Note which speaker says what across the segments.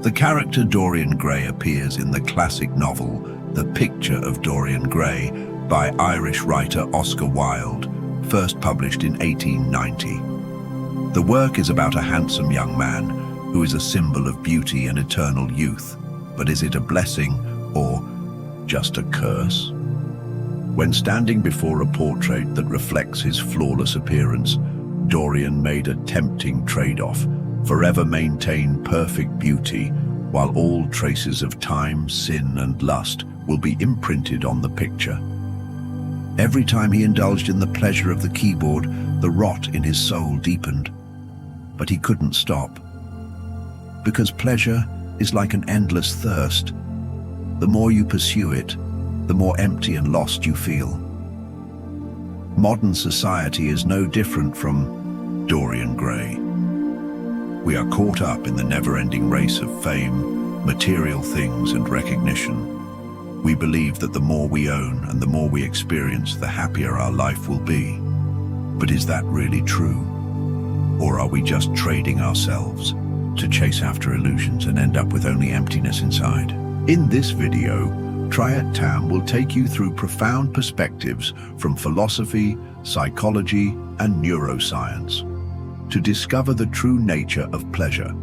Speaker 1: The character Dorian Gray appears in the classic novel The Picture of Dorian Gray by Irish writer Oscar Wilde, first published in 1890. The work is about a handsome young man who is a symbol of beauty and eternal youth. But is it a blessing or just a curse? When standing before a portrait that reflects his flawless appearance, Dorian made a tempting trade-off: forever maintain perfect beauty, while all traces of time, sin, and lust will be imprinted on the picture. Every time he indulged in the pleasure of the keyboard, the rot in his soul deepened. But he couldn't stop. Because pleasure is like an endless thirst. The more you pursue it, the more empty and lost you feel. Modern society is no different from Dorian Gray. We are caught up in the never-ending race of fame, material things, and recognition. We believe that the more we own and the more we experience, the happier our life will be. But is that really true? Or are we just trading ourselves to chase after illusions and end up with only emptiness inside? In this video, Triad Tam will take you through profound perspectives from philosophy, psychology, and neuroscience to discover the true nature of pleasure.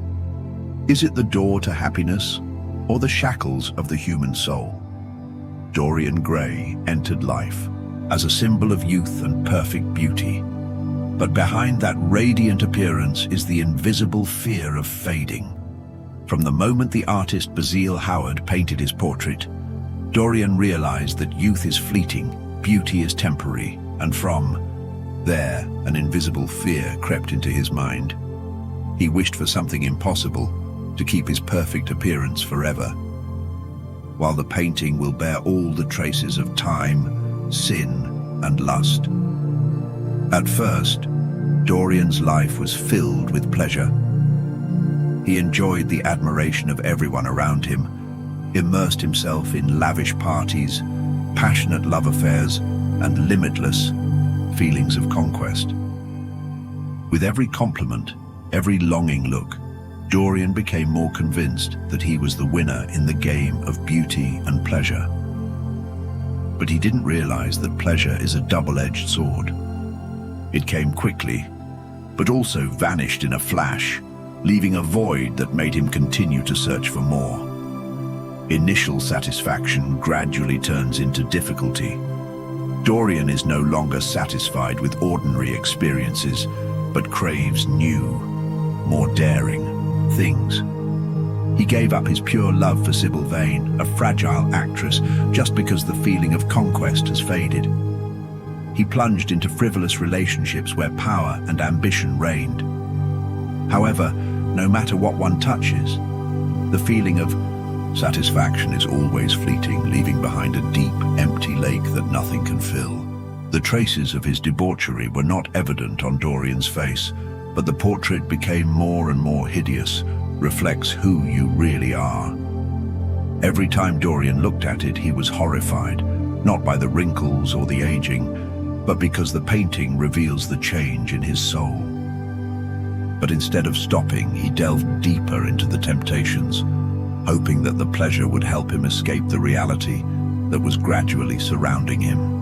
Speaker 1: Is it the door to happiness or the shackles of the human soul? Dorian Gray entered life as a symbol of youth and perfect beauty. But behind that radiant appearance is the invisible fear of fading. From the moment the artist Basil Howard painted his portrait, Dorian realized that youth is fleeting, beauty is temporary, and from there, an invisible fear crept into his mind. He wished for something impossible, to keep his perfect appearance forever, while the painting will bear all the traces of time, sin, and lust. At first, Dorian's life was filled with pleasure. He enjoyed the admiration of everyone around him, immersed himself in lavish parties, passionate love affairs, and limitless feelings of conquest. With every compliment, every longing look, Dorian became more convinced that he was the winner in the game of beauty and pleasure. But he didn't realize that pleasure is a double-edged sword. It came quickly, but also vanished in a flash, leaving a void that made him continue to search for more. Initial satisfaction gradually turns into difficulty. Dorian is no longer satisfied with ordinary experiences, but craves new, more daring things. He gave up his pure love for Sybil Vane, a fragile actress, just because the feeling of conquest has faded. He plunged into frivolous relationships where power and ambition reigned. However, no matter what one touches, the feeling of satisfaction is always fleeting, leaving behind a deep, empty lake that nothing can fill. The traces of his debauchery were not evident on Dorian's face, but the portrait became more and more hideous, reflects who you really are. Every time Dorian looked at it, he was horrified, not by the wrinkles or the aging, but because the painting reveals the change in his soul. But instead of stopping, he delved deeper into the temptations, hoping that the pleasure would help him escape the reality that was gradually surrounding him.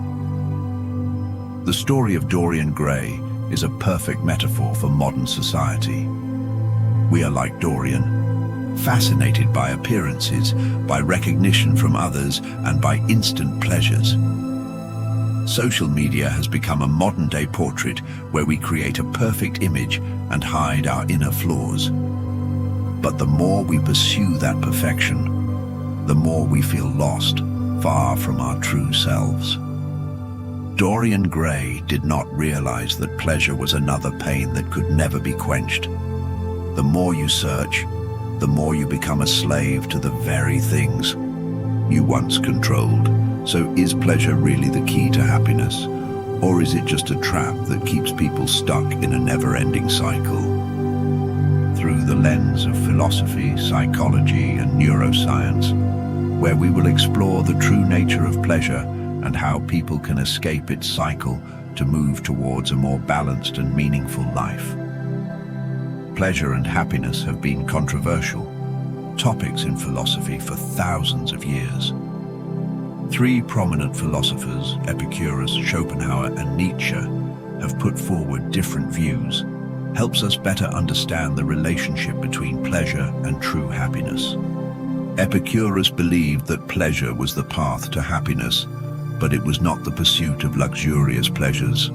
Speaker 1: The story of Dorian Gray is a perfect metaphor for modern society. We are like Dorian, fascinated by appearances, by recognition from others, and by instant pleasures. Social media has become a modern-day portrait where we create a perfect image and hide our inner flaws. But the more we pursue that perfection, the more we feel lost, far from our true selves. Dorian Gray did not realize that pleasure was another pain that could never be quenched. The more you search, the more you become a slave to the very things you once controlled. So is pleasure really the key to happiness? Or is it just a trap that keeps people stuck in a never-ending cycle? Through the lens of philosophy, psychology, and neuroscience, where we will explore the true nature of pleasure and how people can escape its cycle to move towards a more balanced and meaningful life. Pleasure and happiness have been controversial. topics in philosophy for thousands of years. Three prominent philosophers, Epicurus, Schopenhauer, and Nietzsche, have put forward different views, helps us better understand the relationship between pleasure and true happiness. Epicurus believed that pleasure was the path to happiness, but it was not the pursuit of luxurious pleasures.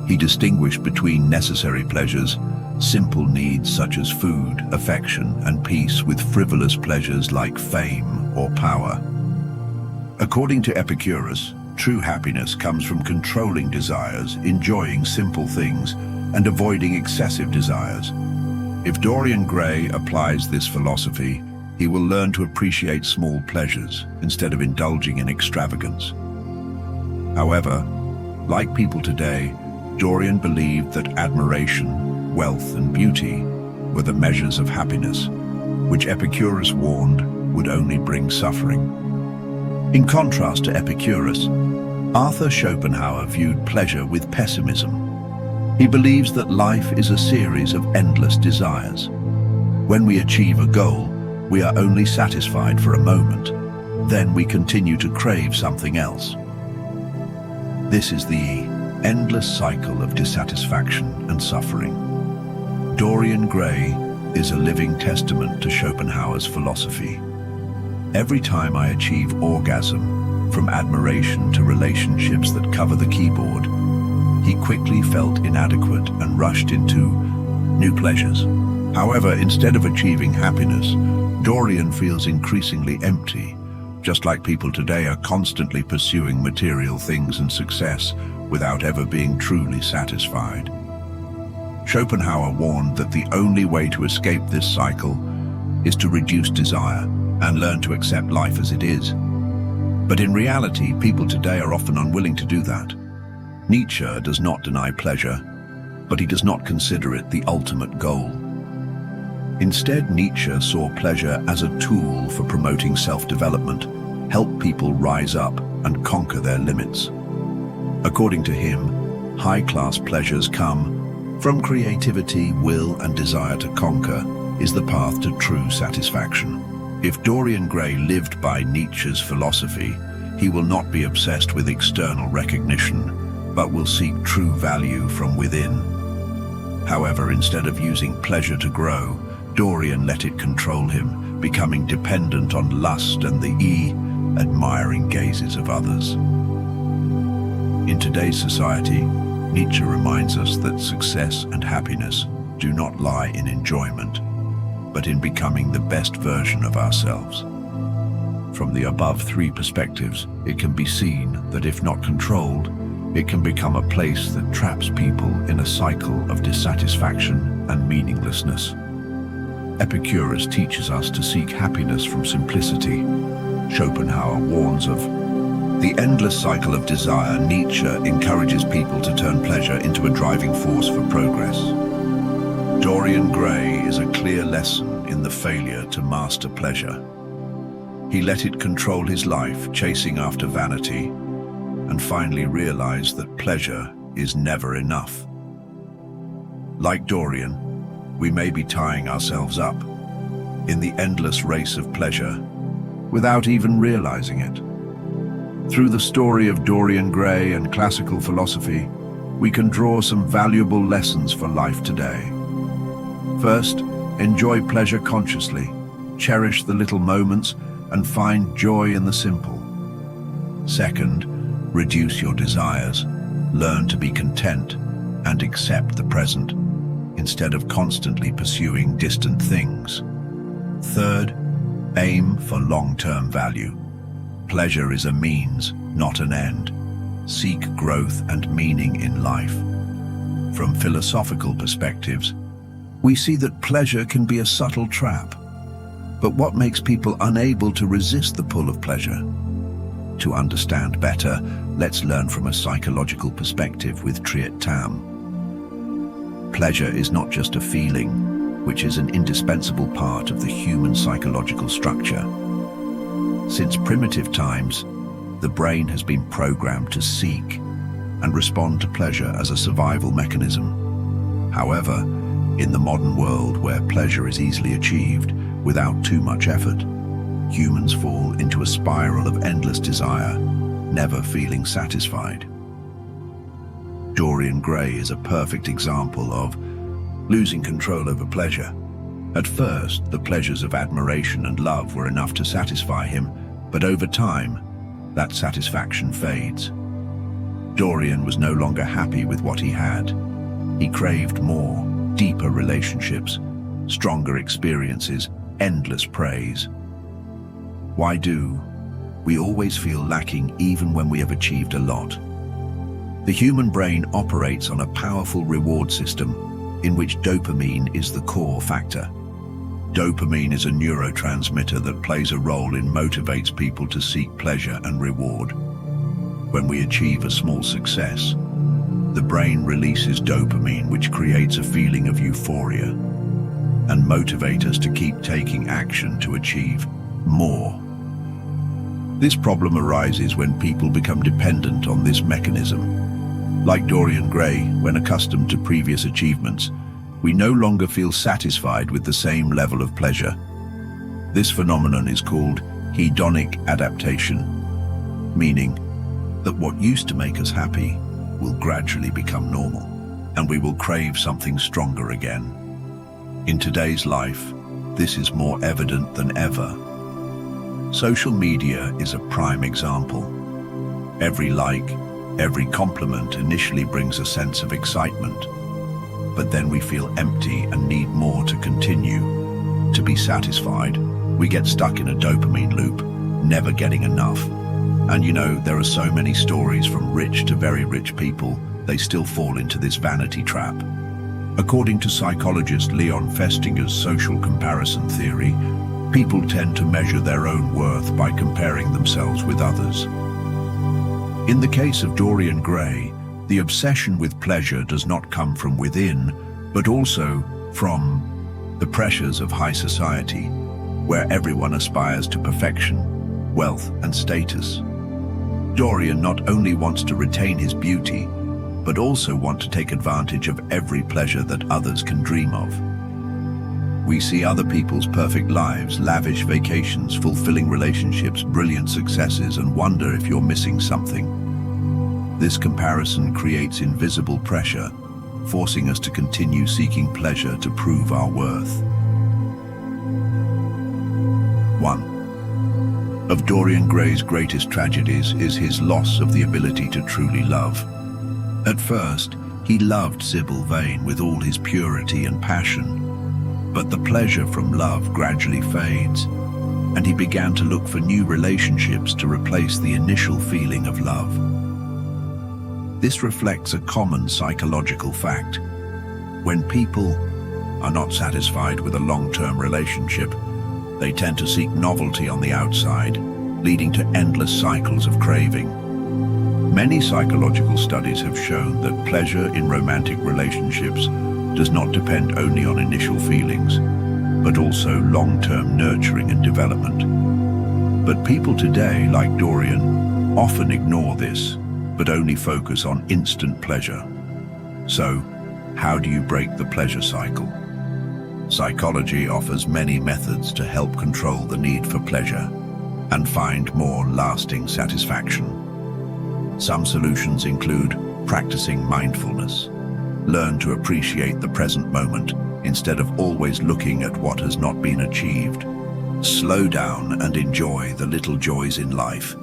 Speaker 1: He distinguished between necessary pleasures, simple needs such as food, affection, and peace, with frivolous pleasures like fame or power. According to Epicurus, true happiness comes from controlling desires, enjoying simple things, and avoiding excessive desires. If Dorian Gray applies this philosophy, he will learn to appreciate small pleasures instead of indulging in extravagance. However, like people today, Dorian believed that admiration, wealth, and beauty were the measures of happiness, which Epicurus warned would only bring suffering. In contrast to Epicurus, Arthur Schopenhauer viewed pleasure with pessimism. He believes that life is a series of endless desires. When we achieve a goal, we are only satisfied for a moment. Then we continue to crave something else. This is the endless cycle of dissatisfaction and suffering. Dorian Gray is a living testament to Schopenhauer's philosophy. Every time I achieve orgasm, from admiration to relationships that cover the keyboard, he quickly felt inadequate and rushed into new pleasures. However, instead of achieving happiness, Dorian feels increasingly empty, just like people today are constantly pursuing material things and success without ever being truly satisfied. Schopenhauer warned that the only way to escape this cycle is to reduce desire and learn to accept life as it is. But in reality, people today are often unwilling to do that. Nietzsche does not deny pleasure, but he does not consider it the ultimate goal. Instead, Nietzsche saw pleasure as a tool for promoting self-development, help people rise up and conquer their limits. According to him, high-class pleasures come from creativity, will, and desire to conquer is the path to true satisfaction. If Dorian Gray lived by Nietzsche's philosophy, he will not be obsessed with external recognition, but will seek true value from within. However, instead of using pleasure to grow, Dorian let it control him, becoming dependent on lust and the admiring gazes of others. In today's society, Nietzsche reminds us that success and happiness do not lie in enjoyment, but in becoming the best version of ourselves. From the above three perspectives, it can be seen that if not controlled, it can become a place that traps people in a cycle of dissatisfaction and meaninglessness. Epicurus teaches us to seek happiness from simplicity. Schopenhauer warns of the endless cycle of desire. Nietzsche encourages people to turn pleasure into a driving force for progress. Dorian Gray is a clear lesson in the failure to master pleasure. He let it control his life, chasing after vanity, and finally realized that pleasure is never enough. Like Dorian, we may be tying ourselves up in the endless race of pleasure without even realizing it. Through the story of Dorian Gray and classical philosophy, we can draw some valuable lessons for life today. First, enjoy pleasure consciously, cherish the little moments, and find joy in the simple. Second, reduce your desires, learn to be content, and accept the present, instead of constantly pursuing distant things. Third, aim for long-term value. Pleasure is a means, not an end. Seek growth and meaning in life. From philosophical perspectives, we see that pleasure can be a subtle trap. But what makes people unable to resist the pull of pleasure? To understand better, let's learn from a psychological perspective with Triet Tam. Pleasure is not just a feeling, which is an indispensable part of the human psychological structure. Since primitive times, the brain has been programmed to seek and respond to pleasure as a survival mechanism. However, in the modern world where pleasure is easily achieved, without too much effort. Humans fall into a spiral of endless desire, never feeling satisfied. Dorian Gray is a perfect example of losing control over pleasure. At first, the pleasures of admiration and love were enough to satisfy him, but over time, that satisfaction fades. Dorian was no longer happy with what he had. He craved more, deeper relationships, stronger experiences, endless praise. Why do we always feel lacking even when we have achieved a lot? The human brain operates on a powerful reward system in which dopamine is the core factor. Dopamine is a neurotransmitter that plays a role in motivates people to seek pleasure and reward. When we achieve a small success, the brain releases dopamine, which creates a feeling of euphoria and motivates us to keep taking action to achieve more. This problem arises when people become dependent on this mechanism. Like Dorian Gray, when accustomed to previous achievements, we no longer feel satisfied with the same level of pleasure. This phenomenon is called hedonic adaptation, meaning that what used to make us happy will gradually become normal, and we will crave something stronger again. In today's life, this is more evident than ever. Social media is a prime example. Every like, every compliment initially brings a sense of excitement, but then we feel empty and need more to continue. To be satisfied, we get stuck in a dopamine loop, never getting enough. And you know, there are so many stories from rich to very rich people, they still fall into this vanity trap. According to psychologist Leon Festinger's social comparison theory, people tend to measure their own worth by comparing themselves with others. In the case of Dorian Gray, the obsession with pleasure does not come from within, but also from the pressures of high society, where everyone aspires to perfection, wealth, and status. Dorian not only wants to retain his beauty, but also wants to take advantage of every pleasure that others can dream of. We see other people's perfect lives, lavish vacations, fulfilling relationships, brilliant successes, and wonder if you're missing something. This comparison creates invisible pressure, forcing us to continue seeking pleasure to prove our worth. 1. Of Dorian Gray's greatest tragedies is his loss of the ability to truly love. At first, he loved Sybil Vane with all his purity and passion, but the pleasure from love gradually fades, and he began to look for new relationships to replace the initial feeling of love. This reflects a common psychological fact. When people are not satisfied with a long-term relationship, they tend to seek novelty on the outside, leading to endless cycles of craving. Many psychological studies have shown that pleasure in romantic relationships does not depend only on initial feelings, but also long-term nurturing and development. But people today, like Dorian, often ignore this, but only focus on instant pleasure. So, how do you break the pleasure cycle? Psychology offers many methods to help control the need for pleasure and find more lasting satisfaction. Some solutions include practicing mindfulness. Learn to appreciate the present moment instead of always looking at what has not been achieved. Slow down and enjoy the little joys in life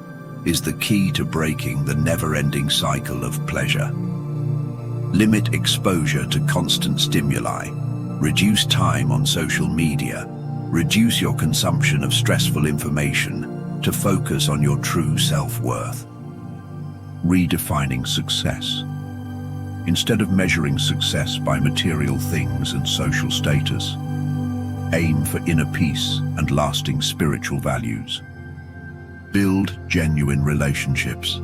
Speaker 1: is the key to breaking the never-ending cycle of pleasure. Limit exposure to constant stimuli. Reduce time on social media. Reduce your consumption of stressful information to focus on your true self-worth. Redefining success. Instead of measuring success by material things and social status, aim for inner peace and lasting spiritual values. Build genuine relationships.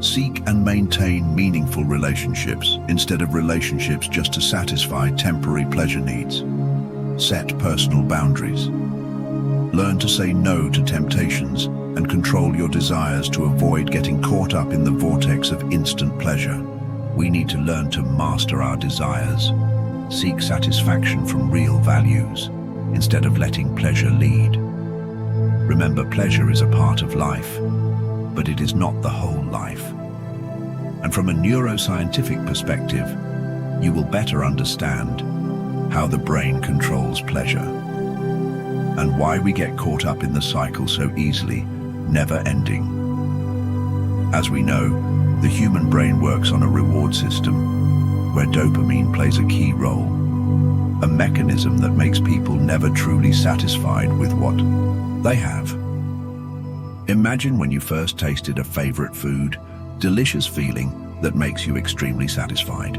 Speaker 1: Seek and maintain meaningful relationships instead of relationships just to satisfy temporary pleasure needs. Set personal boundaries. Learn to say no to temptations and control your desires to avoid getting caught up in the vortex of instant pleasure. We need to learn to master our desires, seek satisfaction from real values, instead of letting pleasure lead. Remember, pleasure is a part of life, but it is not the whole life. And from a neuroscientific perspective, you will better understand how the brain controls pleasure and why we get caught up in the cycle so easily, never ending. As we know, the human brain works on a reward system where dopamine plays a key role, a mechanism that makes people never truly satisfied with what they have. Imagine when you first tasted a favorite food, delicious feeling that makes you extremely satisfied.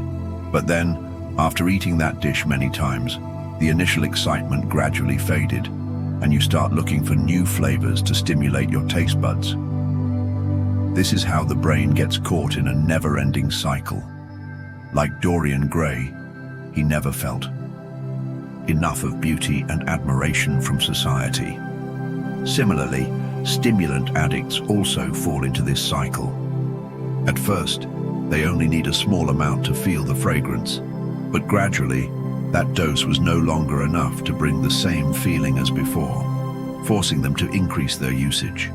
Speaker 1: But then, after eating that dish many times, the initial excitement gradually faded, and you start looking for new flavors to stimulate your taste buds. This is how the brain gets caught in a never-ending cycle. Like Dorian Gray, he never felt enough of beauty and admiration from society. Similarly, stimulant addicts also fall into this cycle. At first, they only need a small amount to feel the fragrance, but gradually, that dose was no longer enough to bring the same feeling as before, forcing them to increase their usage.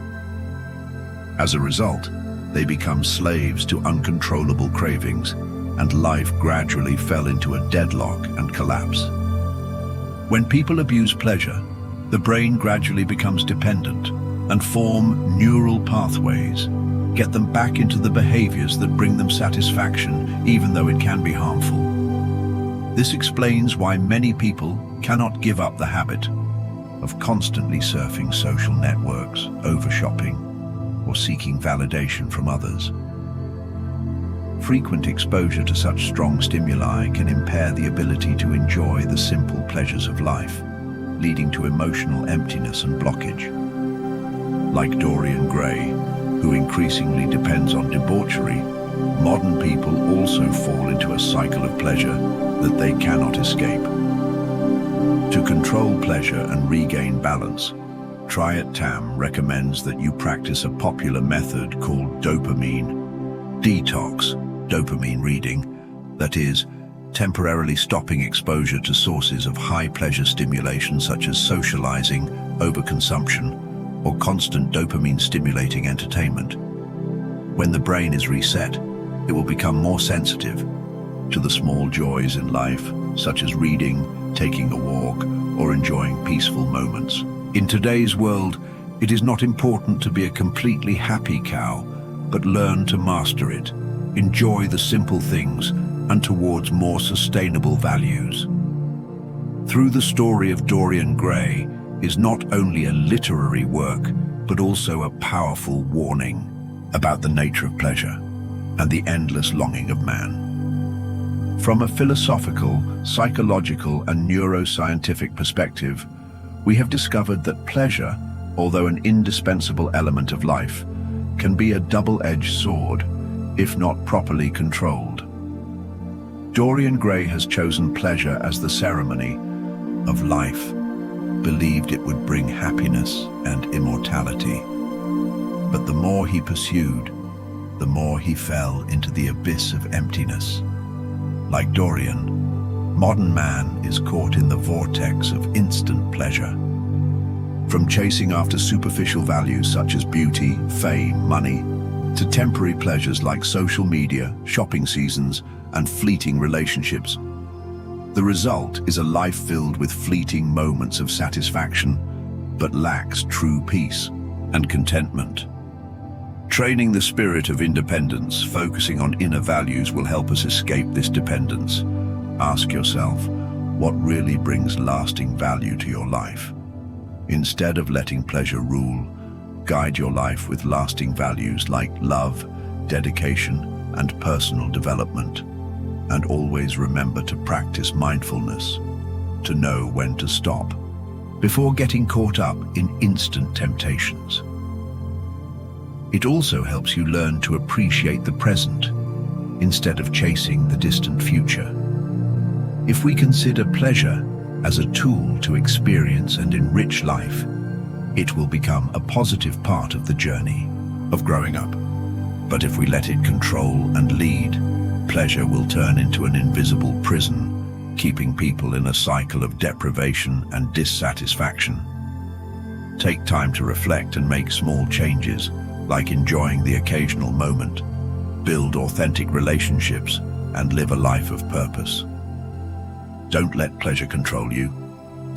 Speaker 1: As a result, they become slaves to uncontrollable cravings, and life gradually fell into a deadlock and collapse. When people abuse pleasure, the brain gradually becomes dependent and form neural pathways, get them back into the behaviors that bring them satisfaction, even though it can be harmful. This explains why many people cannot give up the habit of constantly surfing social networks, over-shopping, or seeking validation from others. Frequent exposure to such strong stimuli can impair the ability to enjoy the simple pleasures of life, leading to emotional emptiness and blockage. Like Dorian Gray, who increasingly depends on debauchery, modern people also fall into a cycle of pleasure that they cannot escape. To control pleasure and regain balance, Triad Tam recommends that you practice a popular method called dopamine detox, dopamine reading, that is, temporarily stopping exposure to sources of high pleasure stimulation such as socializing, overconsumption, or constant dopamine-stimulating entertainment. When the brain is reset, it will become more sensitive to the small joys in life, such as reading, taking a walk, or enjoying peaceful moments. In today's world, it is not important to be a completely happy cow, but learn to master it, enjoy the simple things, and towards more sustainable values. Through the story of Dorian Gray is not only a literary work, but also a powerful warning about the nature of pleasure and the endless longing of man. From a philosophical, psychological, and neuroscientific perspective, we have discovered that pleasure, although an indispensable element of life, can be a double-edged sword if not properly controlled. Dorian Gray has chosen pleasure as the ceremony of life, believed it would bring happiness and immortality. But the more he pursued, the more he fell into the abyss of emptiness. Like Dorian, modern man is caught in the vortex of instant pleasure. From chasing after superficial values such as beauty, fame, money, to temporary pleasures like social media, shopping seasons, and fleeting relationships. The result is a life filled with fleeting moments of satisfaction, but lacks true peace and contentment. Training the spirit of independence, focusing on inner values, will help us escape this dependence. Ask yourself, what really brings lasting value to your life? Instead of letting pleasure rule, guide your life with lasting values like love, dedication, and personal development. And always remember to practice mindfulness, to know when to stop, before getting caught up in instant temptations. It also helps you learn to appreciate the present, instead of chasing the distant future. If we consider pleasure as a tool to experience and enrich life, it will become a positive part of the journey of growing up. But if we let it control and lead, pleasure will turn into an invisible prison, keeping people in a cycle of deprivation and dissatisfaction. Take time to reflect and make small changes, like enjoying the occasional moment. Build authentic relationships and live a life of purpose. Don't let pleasure control you.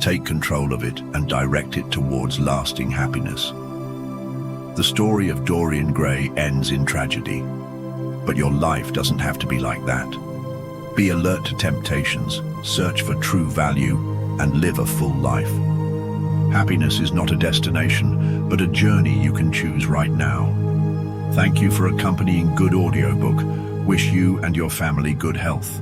Speaker 1: Take control of it and direct it towards lasting happiness. The story of Dorian Gray ends in tragedy, but your life doesn't have to be like that. Be alert to temptations, search for true value, and live a full life. Happiness is not a destination, but a journey you can choose right now. Thank you for accompanying Good Audiobook. Wish you and your family good health.